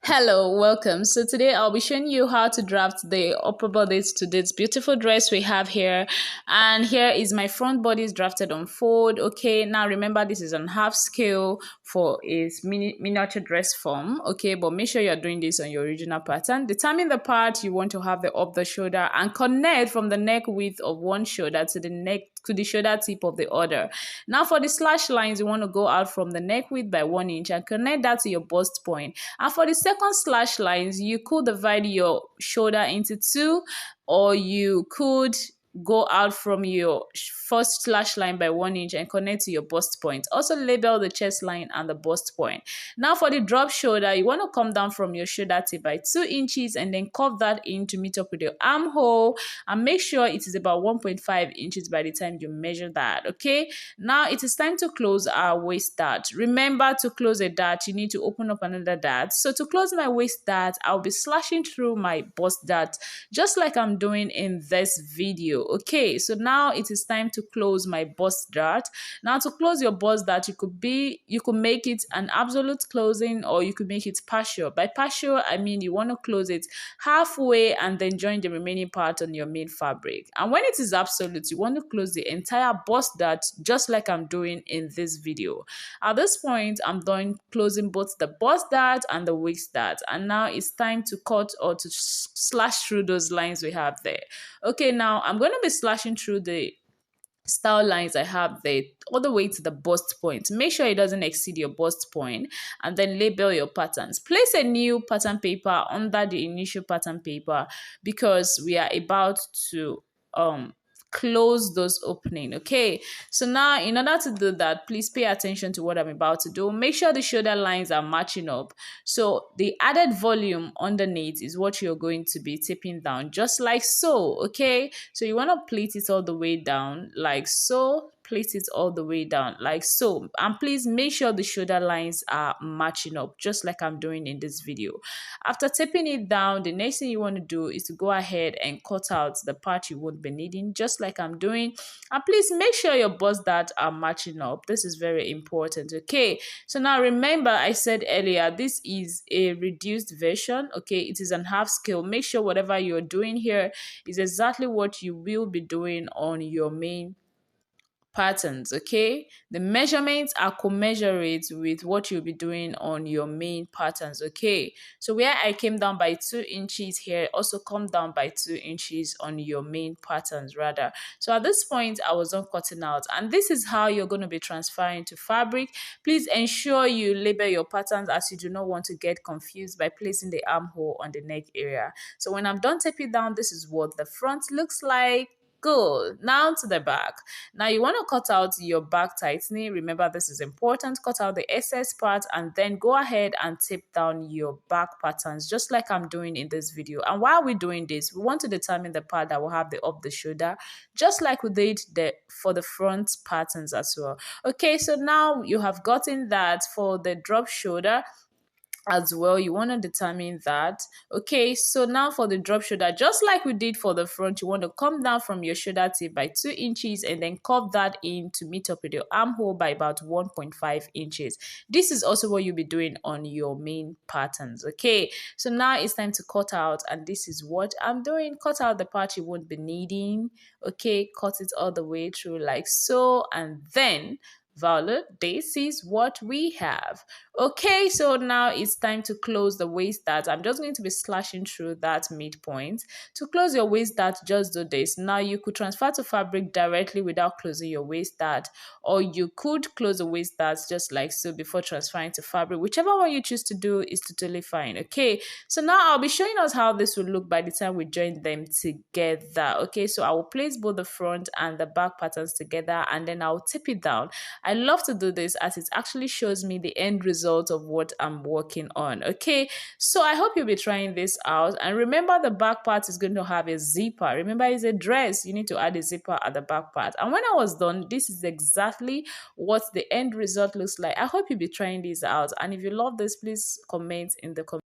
Hello, welcome. So today I'll be showing you how to draft the upper bodice to this beautiful dress we have here. And here is my front bodice drafted on fold. Okay, now remember this is on half scale for its miniature dress form. Okay, but make sure you're doing this on your original pattern. Determine the part you want to have the up the shoulder and connect from the neck width of one shoulder to the neck to the shoulder tip of the other. Now for the slash lines, you want to go out from the neck width by 1 inch and connect that to your bust point. And for the second slash lines, you could divide your shoulder into two, or you could go out from your first slash line by 1 inch and connect to your bust point. Also label the chest line and the bust point. Now for the drop shoulder, you want to come down from your shoulder tip by 2 inches and then curve that in to meet up with your armhole, and make sure it is about 1.5 inches by the time you measure that. Okay, now it is time to close our waist dart. Remember, to close a dart you need to open up another dart. So to close my waist dart, I'll be slashing through my bust dart just like I'm doing in this video. Okay, so now it is time to close my bust dart. Now to close your bust dart, you could make it an absolute closing, or you could make it partial. By partial, I mean you want to close it halfway and then join the remaining part on your main fabric. And when it is absolute, you want to close the entire bust dart just like I'm doing in this video. At this point, I'm done closing both the bust dart and the waist dart, and now it's time to cut or to slash through those lines we have there. Okay, now I'm going to be slashing through the style lines I have there all the way to the bust point. Make sure it doesn't exceed your bust point, and then label your patterns. Place a new pattern paper under the initial pattern paper because we are about to close those opening. Okay, so now in order to do that, please pay attention to what I'm about to do. Make sure the shoulder lines are matching up. So the added volume underneath is what you're going to be tipping down, just like so. Okay, so you want to pleat it all the way down like so. Place it all the way down like so, and please make sure the shoulder lines are matching up just like I'm doing in this video. After tipping it down, the next thing you want to do is to go ahead and cut out the part you won't be needing just like I'm doing, and please make sure your bust darts are matching up. This is very important. Okay, so now remember I said earlier this is a reduced version. Okay, it is on half scale. Make sure whatever you're doing here is exactly what you will be doing on your main patterns. Okay, the measurements are commensurate with what you'll be doing on your main patterns. Okay, so where I came down by 2 inches here, also come down by 2 inches on your main patterns rather. So at this point I was done cutting out, and this is how you're going to be transferring to fabric. Please ensure you label your patterns, as you do not want to get confused by placing the armhole on the neck area. So when I'm done taping down, this is what the front looks like. Good. Now to the back. Now you want to cut out your back tightening. Remember, this is important. Cut out the excess part and then go ahead and tape down your back patterns just like I'm doing in this video. And while we're doing this, we want to determine the part that will have the up the shoulder just like we did for the front patterns as well. Okay, so now you have gotten that for the drop shoulder as well. You want to determine that. Okay, so now for the drop shoulder, just like we did for the front, you want to come down from your shoulder tip by 2 inches and then curve that in to meet up with your armhole by about 1.5 inches. This is also what you'll be doing on your main patterns. Okay, so now it's time to cut out, and this is what I'm doing. Cut out the part you won't be needing. Okay, cut it all the way through like so, and then Violet, this is what we have. Okay, so now it's time to close the waist dart. I'm just going to be slashing through that midpoint. To close your waist dart, just do this. Now you could transfer to fabric directly without closing your waist dart, or you could close the waist dart just like so before transferring to fabric. Whichever one you choose to do is totally fine. Okay, so now I'll be showing us how this will look by the time we join them together. Okay, so I will place both the front and the back patterns together, and then I'll tip it down. I love to do this as it actually shows me the end result of what I'm working on. Okay, so I hope you'll be trying this out, and remember the back part is going to have a zipper. Remember, it's a dress, you need to add a zipper at the back part. And when I was done, this is exactly what the end result looks like. I hope you'll be trying this out, and if you love this, please comment in the comments